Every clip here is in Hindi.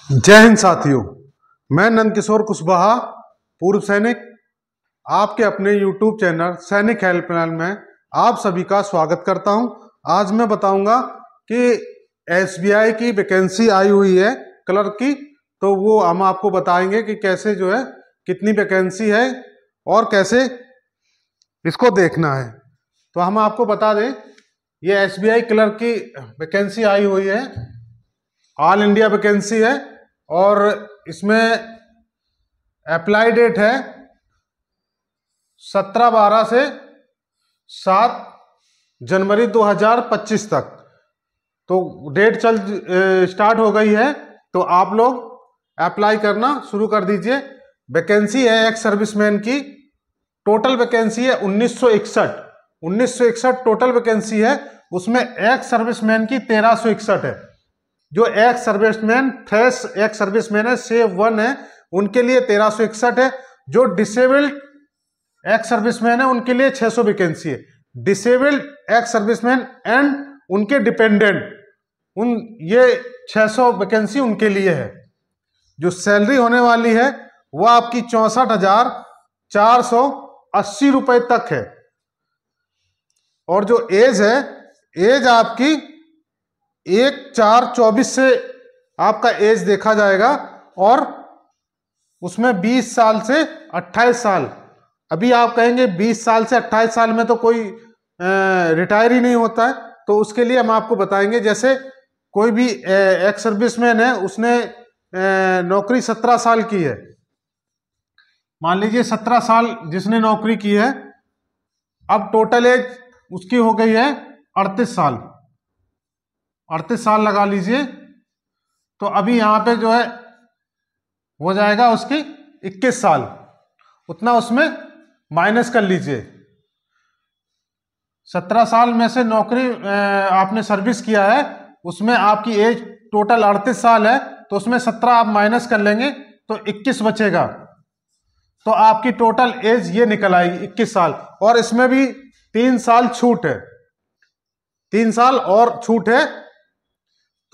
जय हिंद साथियों, मैं नंद किशोर कुशवाहा, पूर्व सैनिक, आपके अपने YouTube चैनल सैनिक हेल्पलाइन में आप सभी का स्वागत करता हूं। आज मैं बताऊंगा कि SBI की वैकेंसी आई हुई है क्लर्क की, तो वो हम आपको बताएंगे कि कैसे जो है कितनी वैकेंसी है और कैसे इसको देखना है। तो हम आपको बता दें, ये SBI क्लर्क की वैकेंसी आई हुई है, ऑल इंडिया वैकेंसी है और इसमें अप्लाई डेट है 17/12 से 7 जनवरी 2025 तक। तो डेट स्टार्ट हो गई है, तो आप लोग अप्लाई करना शुरू कर दीजिए। वैकेंसी है एक्स सर्विसमैन की, टोटल वैकेंसी है 1961 टोटल वैकेंसी है। उसमें एक्स सर्विसमैन की 1361 है। जो ex serviceman fresh ex serviceman है, सेव 1 है, उनके लिए 1361 है। जो डिसेबल्ड एक्स सर्विसमैन है उनके लिए 600 वैकेंसी है। डिसेबल्ड एक्स सर्विसमैन एंड उनके डिपेंडेंट, ये 600 वैकेंसी उनके लिए है। जो सैलरी होने वाली है वो आपकी 64,480 रुपए तक है। और जो एज है, एज आपकी 1/4/24 से आपका एज देखा जाएगा और उसमें 20 साल से 28 साल। अभी आप कहेंगे 20 साल से 28 साल में तो कोई रिटायर ही नहीं होता है, तो उसके लिए हम आपको बताएंगे। जैसे कोई भी एक्स सर्विसमैन है, उसने नौकरी 17 साल की है, मान लीजिए 17 साल जिसने नौकरी की है, अब टोटल एज उसकी हो गई है 38 साल, 38 साल लगा लीजिए। तो अभी यहां पे जो है हो जाएगा उसकी 21 साल, उतना उसमें माइनस कर लीजिए। 17 साल में से नौकरी आपने सर्विस किया है, उसमें आपकी एज टोटल 38 साल है, तो उसमें 17 आप माइनस कर लेंगे तो 21 बचेगा। तो आपकी टोटल एज ये निकल आएगी 21 साल। और इसमें भी 3 साल छूट है, 3 साल और छूट है।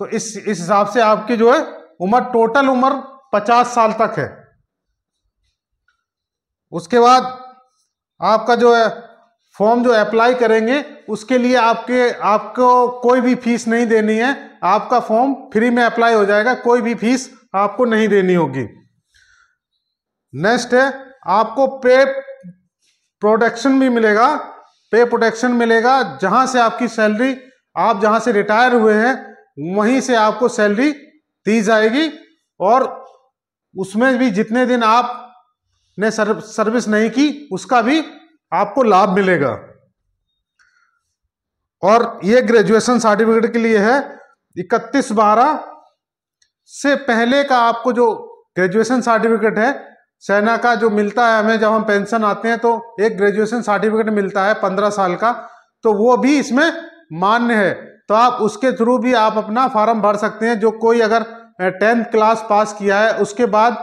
तो इस हिसाब से आपकी जो है उम्र, टोटल उम्र 50 साल तक है। उसके बाद आपका जो है फॉर्म जो अप्लाई करेंगे, उसके लिए आपको कोई भी फीस नहीं देनी है। आपका फॉर्म फ्री में अप्लाई हो जाएगा, कोई भी फीस आपको नहीं देनी होगी। नेक्स्ट है, आपको पे प्रोटेक्शन भी मिलेगा। पे प्रोटेक्शन मिलेगा, जहां से आपकी सैलरी, आप जहां से रिटायर हुए हैं वहीं से आपको सैलरी दी जाएगी। और उसमें भी जितने दिन आपने सर्विस नहीं की उसका भी आपको लाभ मिलेगा। और ये ग्रेजुएशन सर्टिफिकेट के लिए है। 31/12 से पहले का आपको जो ग्रेजुएशन सर्टिफिकेट है, सेना का जो मिलता है हमें, जब हम पेंशन आते हैं तो एक ग्रेजुएशन सर्टिफिकेट मिलता है 15 साल का, तो वो भी इसमें मान्य है। तो आप उसके थ्रू भी आप अपना फॉर्म भर सकते हैं। जो कोई अगर 10th क्लास पास किया है, उसके बाद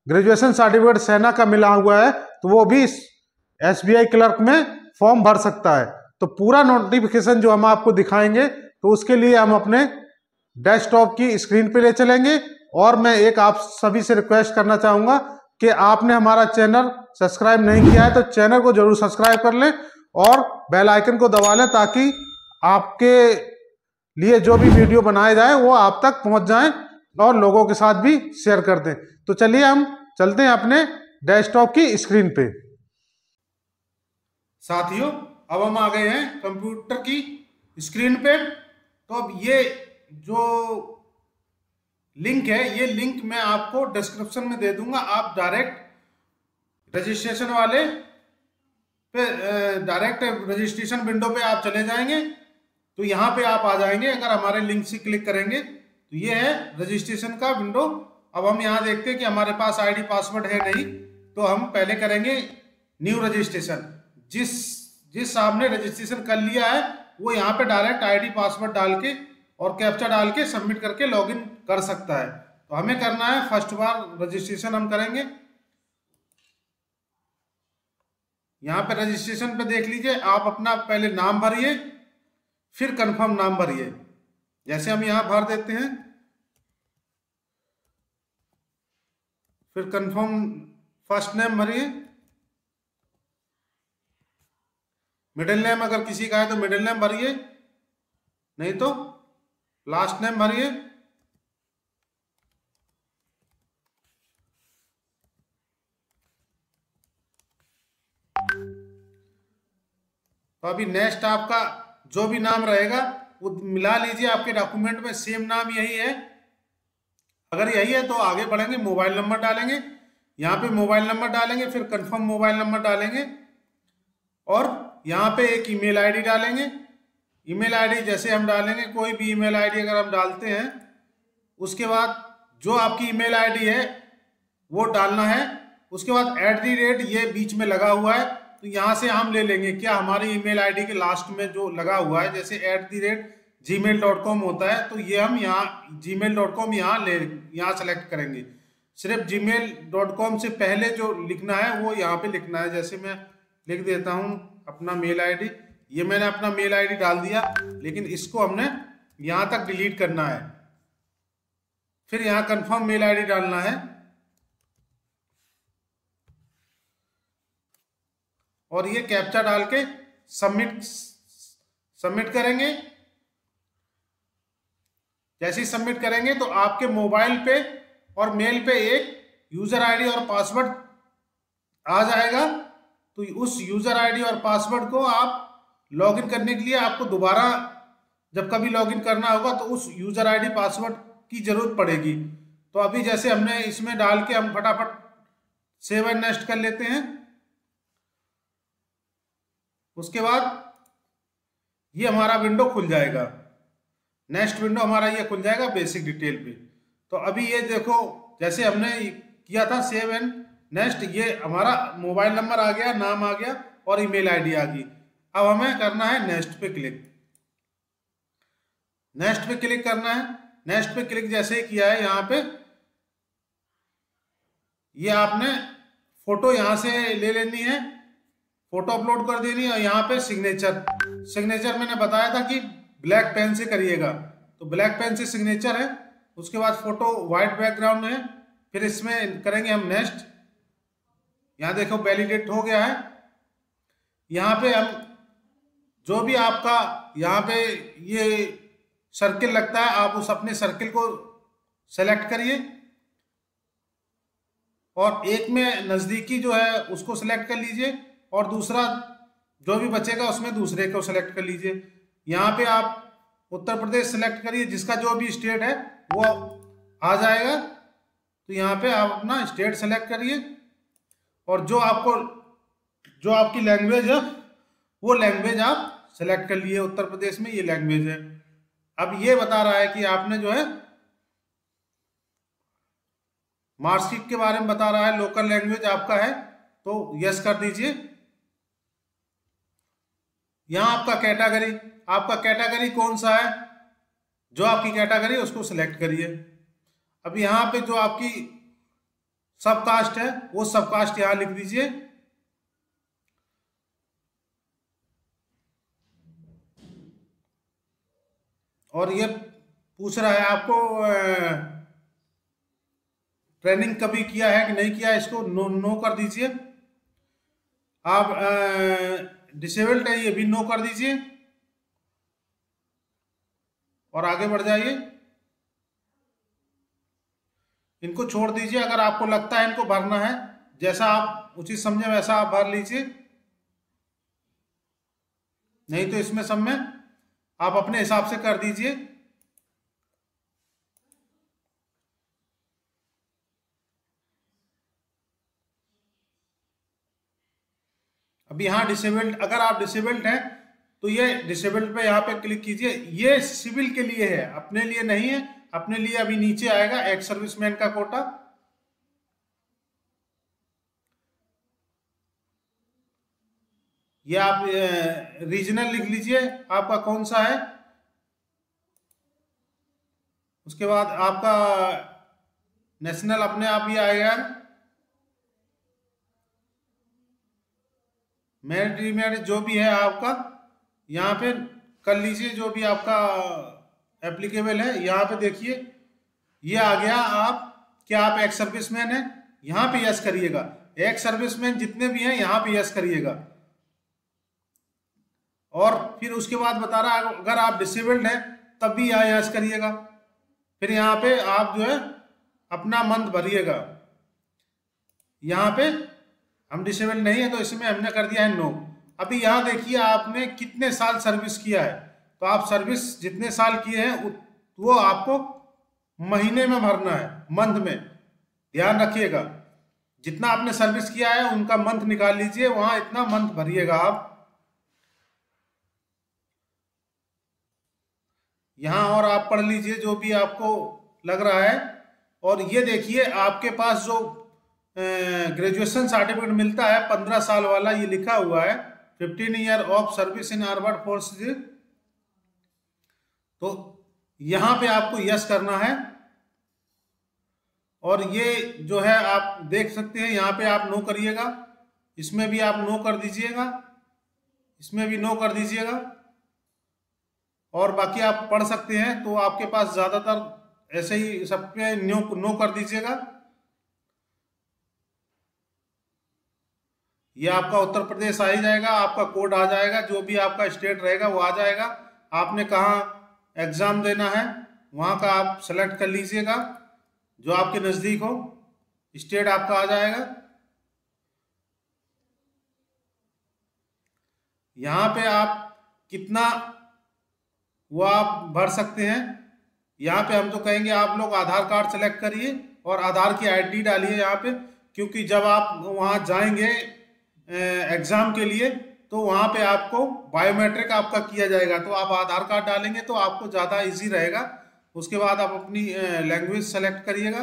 ग्रेजुएशन सर्टिफिकेट सेना का मिला हुआ है, तो वो भी SBI क्लर्क में फॉर्म भर सकता है। तो पूरा नोटिफिकेशन जो हम आपको दिखाएंगे, तो उसके लिए हम अपने डेस्कटॉप की स्क्रीन पे ले चलेंगे। और मैं एक आप सभी से रिक्वेस्ट करना चाहूंगा कि आपने हमारा चैनल सब्सक्राइब नहीं किया है तो चैनल को जरूर सब्सक्राइब कर लें और बेल आइकन को दबा लें, ताकि आपके लिए जो भी वीडियो बनाए जाए वो आप तक पहुंच जाएं और लोगों के साथ भी शेयर कर दें। तो चलिए हम चलते हैं अपने डेस्कटॉप की स्क्रीन पे। साथियों, अब हम आ गए हैं कंप्यूटर की स्क्रीन पे। तो अब ये जो लिंक है, ये लिंक मैं आपको डिस्क्रिप्शन में दे दूंगा। आप डायरेक्ट रजिस्ट्रेशन वाले पे, डायरेक्ट रजिस्ट्रेशन विंडो पे आप चले जाएंगे, तो यहाँ पे आप आ जाएंगे। अगर हमारे लिंक से क्लिक करेंगे तो ये है रजिस्ट्रेशन का विंडो। अब हम यहाँ देखते हैं कि हमारे पास आईडी पासवर्ड है नहीं, तो हम पहले करेंगे न्यू रजिस्ट्रेशन। जिस साहब ने रजिस्ट्रेशन कर लिया है वो यहाँ पे डायरेक्ट आईडी पासवर्ड डाल के और कैप्चा डाल के सबमिट करके लॉगिन कर सकता है। तो हमें करना है, फर्स्ट बार रजिस्ट्रेशन हम करेंगे। यहाँ पे रजिस्ट्रेशन पे देख लीजिए, आप अपना पहले नाम भरिए, फिर कंफर्म नाम भरिए। जैसे हम यहाँ भर देते हैं फिर कंफर्म फर्स्ट नेम भरिए, मिडिल नेम अगर किसी का है तो मिडिल नेम भरिए, नहीं तो लास्ट नेम भरिए। तो अभी नेक्स्ट आपका जो भी नाम रहेगा वो मिला लीजिए, आपके डॉक्यूमेंट में सेम नाम यही है। अगर यही है तो आगे बढ़ेंगे, मोबाइल नंबर डालेंगे, यहाँ पे मोबाइल नंबर डालेंगे, फिर कंफर्म मोबाइल नंबर डालेंगे और यहाँ पे एक ईमेल आईडी डालेंगे। ईमेल आईडी जैसे हम डालेंगे, कोई भी ईमेल आईडी अगर हम डालते हैं, उसके बाद जो आपकी ईमेल आईडी है वो डालना है। उसके बाद @ ये बीच में लगा हुआ है, तो यहाँ से हम ले लेंगे क्या हमारी ईमेल आईडी के लास्ट में जो लगा हुआ है, जैसे @gmail.com होता है, तो ये हम यहाँ gmail.com यहाँ सेलेक्ट करेंगे। सिर्फ gmail.com से पहले जो लिखना है वो यहाँ पे लिखना है। जैसे मैं लिख देता हूँ अपना मेल आईडी, ये मैंने अपना मेल आईडी डाल दिया, लेकिन इसको हमने यहाँ तक डिलीट करना है। फिर यहाँ कंफर्म मेल आईडी डालना है और ये कैप्चा डाल के सबमिट करेंगे। जैसे ही सबमिट करेंगे तो आपके मोबाइल पे और मेल पे एक यूजर आईडी और पासवर्ड आ जाएगा। तो उस यूजर आईडी और पासवर्ड को आप लॉगिन करने के लिए आपको दोबारा जब कभी लॉगिन करना होगा तो उस यूजर आईडी पासवर्ड की जरूरत पड़ेगी। तो अभी जैसे हमने इसमें डाल के हम फटाफट सेव एंड नेक्स्ट कर लेते हैं। उसके बाद ये हमारा विंडो खुल जाएगा, नेक्स्ट विंडो हमारा ये खुल जाएगा बेसिक डिटेल पे। तो अभी ये देखो जैसे हमने किया था सेव एंड नेक्स्ट, ये हमारा मोबाइल नंबर आ गया, नाम आ गया और ईमेल आईडी आ गई। अब हमें करना है नेक्स्ट पे क्लिक। नेक्स्ट पे क्लिक करना है। नेक्स्ट पे क्लिक जैसे ही किया है, यहाँ पे ये आपने फोटो यहाँ से ले लेनी है, फोटो अपलोड कर देनी है। और यहाँ पे सिग्नेचर मैंने बताया था कि ब्लैक पेन से करिएगा, तो ब्लैक पेन से सिग्नेचर है। उसके बाद फोटो व्हाइट बैकग्राउंड है, फिर इसमें करेंगे हम नेक्स्ट। यहाँ देखो वैलिडेट हो गया है। यहाँ पे हम जो भी आपका यहाँ पे ये सर्किल लगता है, आप उस अपने सर्किल को सेलेक्ट करिए और एक में नज़दीकी जो है उसको सेलेक्ट कर लीजिए और दूसरा जो भी बचेगा उसमें दूसरे को सेलेक्ट कर लीजिए। यहाँ पे आप उत्तर प्रदेश सेलेक्ट करिए, जिसका जो भी स्टेट है वो आ जाएगा। तो यहाँ पे आप अपना स्टेट सेलेक्ट करिए और जो आपकी लैंग्वेज है वो लैंग्वेज आप सेलेक्ट कर लिए। उत्तर प्रदेश में ये लैंग्वेज है। अब ये बता रहा है कि आपने जो है मार्कशीट के बारे में बता रहा है, लोकल लैंग्वेज आपका है तो यस कर दीजिए। यहाँ आपका कैटेगरी कौन सा है, जो आपकी कैटेगरी है उसको सिलेक्ट करिए। अब यहाँ पे जो आपकी सब कास्ट है वो सब कास्ट यहाँ लिख दीजिए। और ये पूछ रहा है आपको ट्रेनिंग कभी किया है कि नहीं किया है, इसको नो कर दीजिए। आप डिसेबल्ड है ये भी नो कर दीजिए और आगे बढ़ जाइए। इनको छोड़ दीजिए, अगर आपको लगता है इनको भरना है, जैसा आप उचित समझे वैसा आप भर लीजिए, नहीं तो इसमें सब में आप अपने हिसाब से कर दीजिए। अब यहाँ डिसेबल्ड, अगर आप डिसेबल्ड हैं तो ये डिसेबल्ड पे यहाँ पे क्लिक कीजिए। ये सिविल के लिए है, अपने लिए नहीं है। अपने लिए अभी नीचे आएगा एक्स सर्विसमैन का कोटा। ये आप रीजनल लिख लीजिए आपका कौन सा है। उसके बाद आपका नेशनल अपने आप ही आएगा। मेरिट डिमेरिट जो भी है आपका यहाँ पे कर लीजिए, जो भी आपका एप्लीकेबल है। यहाँ पे देखिए ये आ गया, आप क्या आप एक्स सर्विसमैन है यहाँ पे यस करिएगा। एक्स सर्विसमैन जितने भी हैं यहाँ पे यस करिएगा। और फिर उसके बाद बता रहा है अगर आप डिसेबल्ड हैं तब भी यहाँ यस करिएगा। फिर यहाँ पे आप जो है अपना मंथ भरिएगा। यहाँ पे हम डिसेबल्ड नहीं है तो इसमें हमने कर दिया है नो। अभी यहाँ देखिए आपने कितने साल सर्विस किया है, तो आप सर्विस जितने साल किए हैं वो आपको महीने में भरना है, मंथ में। ध्यान रखिएगा जितना आपने सर्विस किया है उनका मंथ निकाल लीजिए, वहां इतना मंथ भरिएगा आप यहाँ। और आप पढ़ लीजिए जो भी आपको लग रहा है। और ये देखिए आपके पास जो ग्रेजुएशन सर्टिफिकेट मिलता है 15 साल वाला, ये लिखा हुआ है 15 year of service in armed forces. तो यहाँ पे आपको यस करना है। और ये जो है आप देख सकते हैं यहाँ पे आप नो करिएगा, इसमें भी आप नो कर दीजिएगा, इसमें भी नो कर दीजिएगा। और बाकी आप पढ़ सकते हैं, तो आपके पास ज़्यादातर ऐसे ही सब पे नो कर दीजिएगा। ये आपका उत्तर प्रदेश आ ही जाएगा, आपका कोड आ जाएगा, जो भी आपका स्टेट रहेगा वो आ जाएगा। आपने कहाँ एग्ज़ाम देना है वहाँ का आप सेलेक्ट कर लीजिएगा, जो आपके नज़दीक हो। स्टेट आपका आ जाएगा। यहाँ पे आप कितना वो आप भर सकते हैं। यहाँ पे हम तो कहेंगे आप लोग आधार कार्ड सेलेक्ट करिए और आधार की आईडी डालिए यहाँ पे, क्योंकि जब आप वहाँ जाएंगे एग्ज़ाम के लिए तो वहाँ पे आपको बायोमेट्रिक आपका किया जाएगा, तो आप आधार कार्ड डालेंगे तो आपको ज़्यादा इजी रहेगा। उसके बाद आप अपनी लैंग्वेज सेलेक्ट करिएगा।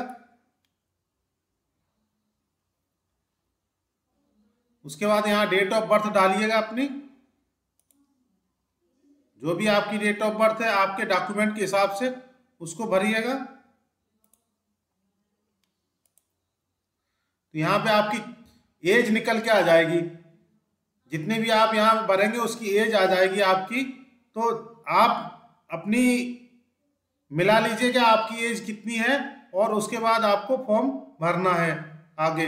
उसके बाद यहाँ डेट ऑफ बर्थ डालिएगा अपनी, जो भी आपकी डेट ऑफ बर्थ है आपके डॉक्यूमेंट के हिसाब से उसको भरिएगा। तो यहाँ पे आपकी एज निकल के आ जाएगी, जितने भी आप यहाँ भरेंगे उसकी एज आ जाएगी आपकी। तो आप अपनी मिला लीजिए कि आपकी एज कितनी है, और उसके बाद आपको फॉर्म भरना है आगे।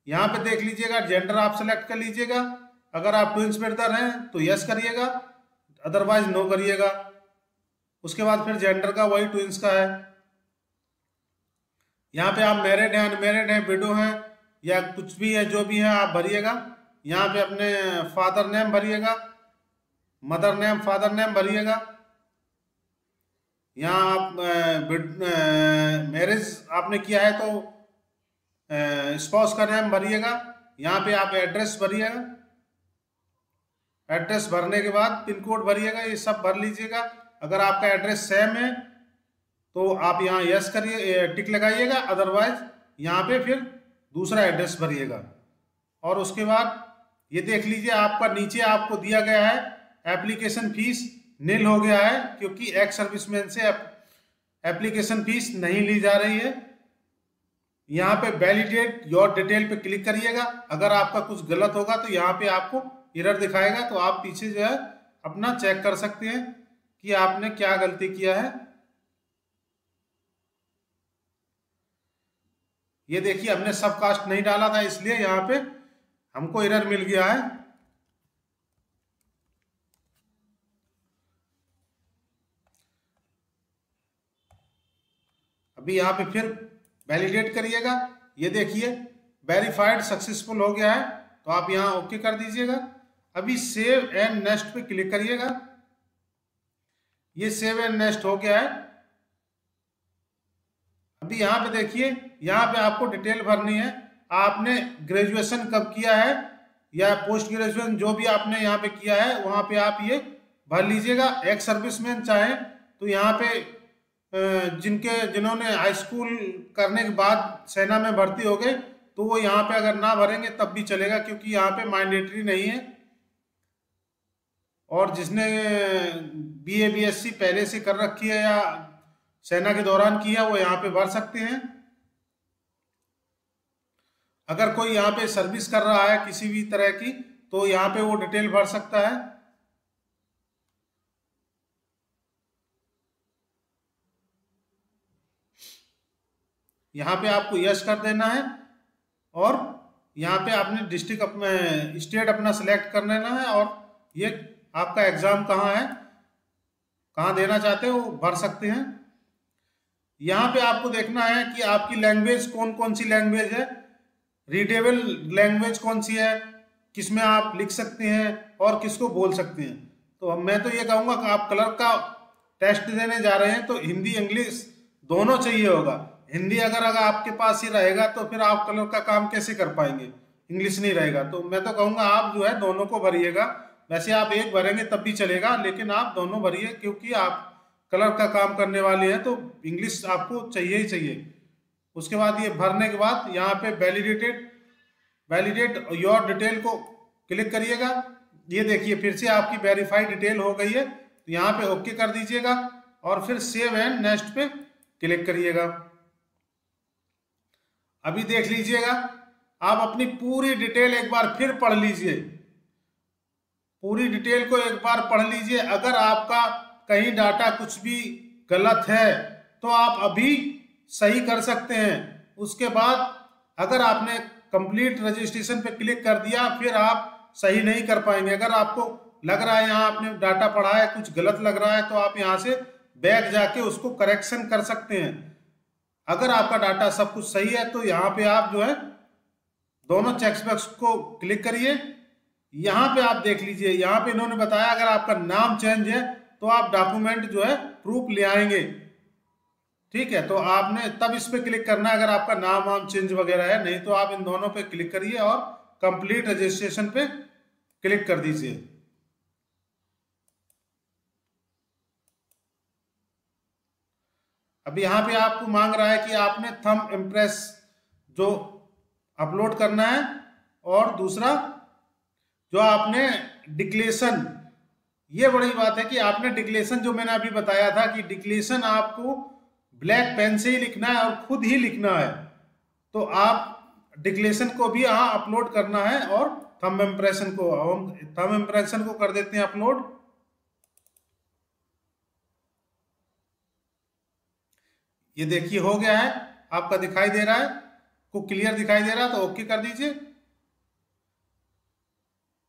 यहाँ पे देख लीजिएगा जेंडर आप सेलेक्ट कर लीजिएगा। अगर आप ट्विंस ब्रदर हैं तो यस करिएगा, अदरवाइज नो करिएगा। उसके बाद फिर जेंडर का वही ट्विंस का है। यहाँ पे आप मैरिड हैं, अनमैरिड हैं, विडो हैं या कुछ भी है, जो भी है आप भरिएगा। यहाँ पे अपने फादर नेम भरिएगा, मदर नेम, फादर नेम भरिएगा। यहाँ आप मैरिज आपने किया है तो स्पाउस का नेम भरिएगा। यहाँ पे आप एड्रेस भरिएगा, एड्रेस भरने के बाद पिन कोड भरिएगा, ये सब भर लीजिएगा। अगर आपका एड्रेस सेम है तो आप यहाँ यस करिए, टिक लगाइएगा, अदरवाइज यहाँ पे फिर दूसरा एड्रेस भरिएगा। और उसके बाद ये देख लीजिए आपका नीचे आपको दिया गया है एप्लीकेशन फीस नील हो गया है, क्योंकि एक्स सर्विसमैन से एप्लीकेशन फीस नहीं ली जा रही है। यहाँ पे वैलिडेट योर डिटेल पे क्लिक करिएगा। अगर आपका कुछ गलत होगा तो यहाँ पे आपको एरर दिखाएगा, तो आप पीछे जो है अपना चेक कर सकते हैं कि आपने क्या गलती किया है। ये देखिए हमने सब कास्ट नहीं डाला था, इसलिए यहाँ पे हमको एरर मिल गया है। अभी यहाँ पे फिर वैलिडेट करिएगा। ये देखिए वेरीफाइड सक्सेसफुल हो गया है, तो आप यहाँ ओके कर दीजिएगा। अभी सेव एंड नेक्स्ट पे क्लिक करिएगा। ये सेव एंड नेक्स्ट हो गया है। अभी यहाँ पे देखिए, यहाँ पे आपको डिटेल भरनी है। आपने ग्रेजुएशन कब किया है या पोस्ट ग्रेजुएशन जो भी आपने यहाँ पे किया है वहाँ पे आप ये भर लीजिएगा। एक्स सर्विसमैन चाहे तो यहाँ पे जिन्होंने हाई स्कूल करने के बाद सेना में भर्ती हो गए तो वो यहाँ पे अगर ना भरेंगे तब भी चलेगा, क्योंकि यहाँ पे मैंडेटरी नहीं है। और जिसने बीए बीएससी पहले से कर रखी है या सेना के दौरान की है वो यहाँ पे भर सकते हैं। अगर कोई यहाँ पे सर्विस कर रहा है किसी भी तरह की तो यहाँ पे वो डिटेल भर सकता है। यहाँ पे आपको यस कर देना है। और यहाँ पे आपने डिस्ट्रिक्ट अपना स्टेट अपना सिलेक्ट कर लेना है, और ये आपका एग्ज़ाम कहाँ है, कहाँ देना चाहते हो वो भर सकते हैं। यहाँ पे आपको देखना है कि आपकी लैंग्वेज कौन कौन सी लैंग्वेज है, रीडेबल लैंग्वेज कौन सी है, किसमें आप लिख सकते हैं और किसको बोल सकते हैं। तो मैं तो ये कहूँगा कि आप क्लर्क का टेस्ट देने जा रहे हैं तो हिंदी इंग्लिश दोनों चाहिए होगा। हिंदी अगर आपके पास ही रहेगा तो फिर आप क्लर्क का काम कैसे कर पाएंगे, इंग्लिश नहीं रहेगा। तो मैं तो कहूँगा आप जो है दोनों को भरिएगा। वैसे आप एक भरेंगे तब भी चलेगा, लेकिन आप दोनों भरिए, क्योंकि आप क्लर्क का काम करने वाले हैं तो इंग्लिश आपको चाहिए ही चाहिए। उसके बाद ये भरने के बाद यहाँ पे वैलिडेट योर डिटेल को क्लिक करिएगा। ये देखिए फिर से आपकी वेरीफाइड डिटेल हो गई है, तो यहाँ पे ओके कर दीजिएगा और फिर सेव एंड नेक्स्ट पे क्लिक करिएगा। अभी देख लीजिएगा, आप अपनी पूरी डिटेल एक बार फिर पढ़ लीजिए, पूरी डिटेल को एक बार पढ़ लीजिए। अगर आपका कहीं डाटा कुछ भी गलत है तो आप अभी सही कर सकते हैं। उसके बाद अगर आपने कंप्लीट रजिस्ट्रेशन पे क्लिक कर दिया फिर आप सही नहीं कर पाएंगे। अगर आपको लग रहा है यहाँ आपने डाटा पढ़ा है कुछ गलत लग रहा है तो आप यहाँ से बैक जाके उसको करेक्शन कर सकते हैं। अगर आपका डाटा सब कुछ सही है तो यहाँ पे आप जो है दोनों चेक बॉक्स को क्लिक करिए। यहाँ पे आप देख लीजिए, यहाँ पे इन्होंने बताया अगर आपका नाम चेंज है तो आप डॉक्यूमेंट जो है प्रूफ ले आएंगे, ठीक है। तो आपने तब इस पे क्लिक करना है अगर आपका नाम वाम चेंज वगैरह है, नहीं तो आप इन दोनों पे क्लिक करिए और कंप्लीट रजिस्ट्रेशन पे क्लिक कर दीजिए। अब यहाँ पे आपको मांग रहा है कि आपने थंब इम्प्रेस जो अपलोड करना है, और दूसरा जो आपने डिक्लेरेशन, ये बड़ी बात है कि आपने डिक्लेरेशन जो मैंने अभी बताया था कि डिक्लेरेशन आपको ब्लैक पेन से ही लिखना है और खुद ही लिखना है, तो आप डिक्लेरेशन को भी यहाँ अपलोड करना है। और थंब इम्प्रेशन को कर देते हैं अपलोड। ये देखिए हो गया है, आपका दिखाई दे रहा है, को क्लियर दिखाई दे रहा है, तो ओके कर दीजिए।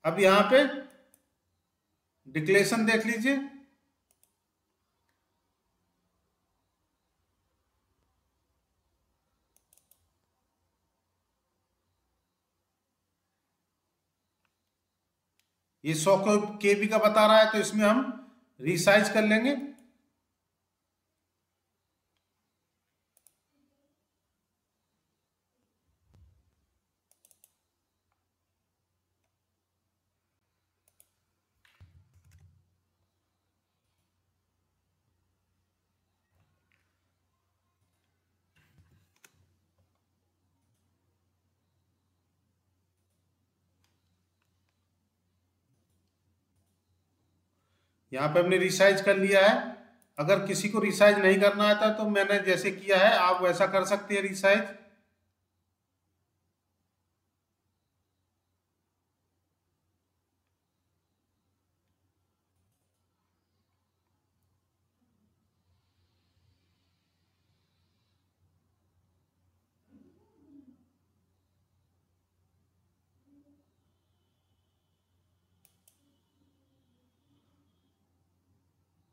अब यहाँ पे डिक्लेरेशन देख लीजिए, ये 100 KB का बता रहा है तो इसमें हम रिसाइज कर लेंगे। यहाँ पे हमने रिसाइज कर लिया है। अगर किसी को रिसाइज नहीं करना आता तो मैंने जैसे किया है आप वैसा कर सकते हैं रिसाइज।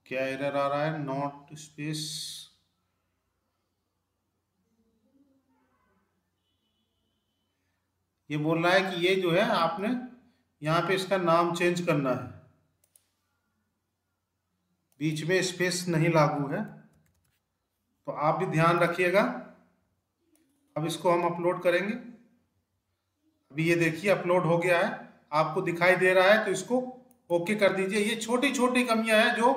क्या एरर आ रहा है, नॉट स्पेस, ये बोल रहा है कि ये जो है आपने यहाँ पे इसका नाम चेंज करना है, बीच में स्पेस नहीं लागू है, तो आप भी ध्यान रखिएगा। अब इसको हम अपलोड करेंगे। अभी ये देखिए अपलोड हो गया है, आपको दिखाई दे रहा है, तो इसको ओके कर दीजिए। ये छोटी छोटी कमियां हैं जो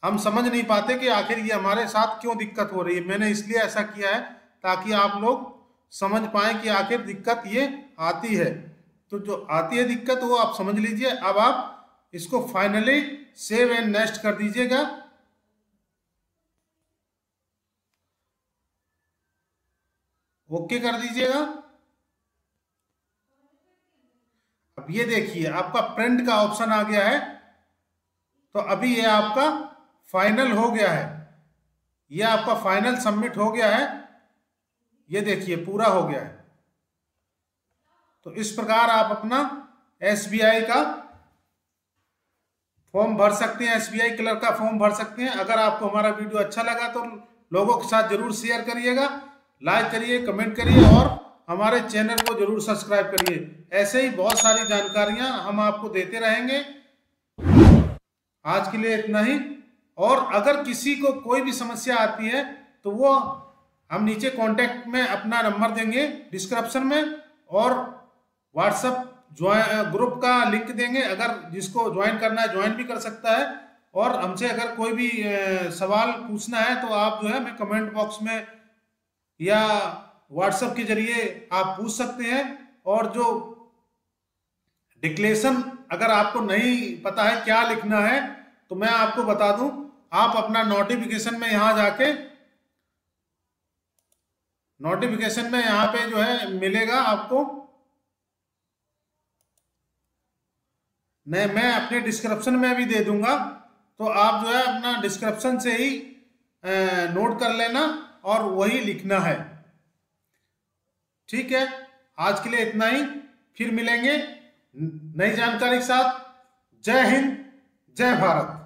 हम समझ नहीं पाते कि आखिर ये हमारे साथ क्यों दिक्कत हो रही है। मैंने इसलिए ऐसा किया है ताकि आप लोग समझ पाए कि आखिर दिक्कत ये आती है। तो जो आती है दिक्कत वो आप समझ लीजिए। अब आप इसको फाइनली सेव एंड नेक्स्ट कर दीजिएगा। ओके कर दीजिएगा। अब ये देखिए आपका प्रिंट का ऑप्शन आ गया है, तो अभी ये आपका फाइनल हो गया है, ये आपका फाइनल सबमिट हो गया है। ये देखिए पूरा हो गया है। तो इस प्रकार आप अपना SBI का फॉर्म भर सकते हैं, SBI क्लर्क का फॉर्म भर सकते हैं। अगर आपको हमारा वीडियो अच्छा लगा तो लोगों के साथ जरूर शेयर करिएगा, लाइक करिए, कमेंट करिए और हमारे चैनल को जरूर सब्सक्राइब करिए। ऐसे ही बहुत सारी जानकारियां हम आपको देते रहेंगे। आज के लिए इतना ही। और अगर किसी को कोई भी समस्या आती है तो वो हम नीचे कांटेक्ट में अपना नंबर देंगे डिस्क्रिप्शन में, और व्हाट्सएप ग्रुप का लिंक देंगे। अगर जिसको ज्वाइन करना है ज्वाइन भी कर सकता है। और हमसे अगर कोई भी सवाल पूछना है तो आप जो है हमें कमेंट बॉक्स में या व्हाट्सएप के जरिए आप पूछ सकते हैं। और जो डिक्लेरेशन अगर आपको नहीं पता है क्या लिखना है तो मैं आपको बता दूं, आप अपना नोटिफिकेशन में यहाँ जाके, नोटिफिकेशन में यहाँ पे जो है मिलेगा आपको, मैं अपने डिस्क्रिप्शन में भी दे दूंगा, तो आप जो है अपना डिस्क्रिप्शन से ही नोट कर लेना और वही लिखना है। ठीक है, आज के लिए इतना ही। फिर मिलेंगे नई जानकारी के साथ। जय हिंद, जय भारत।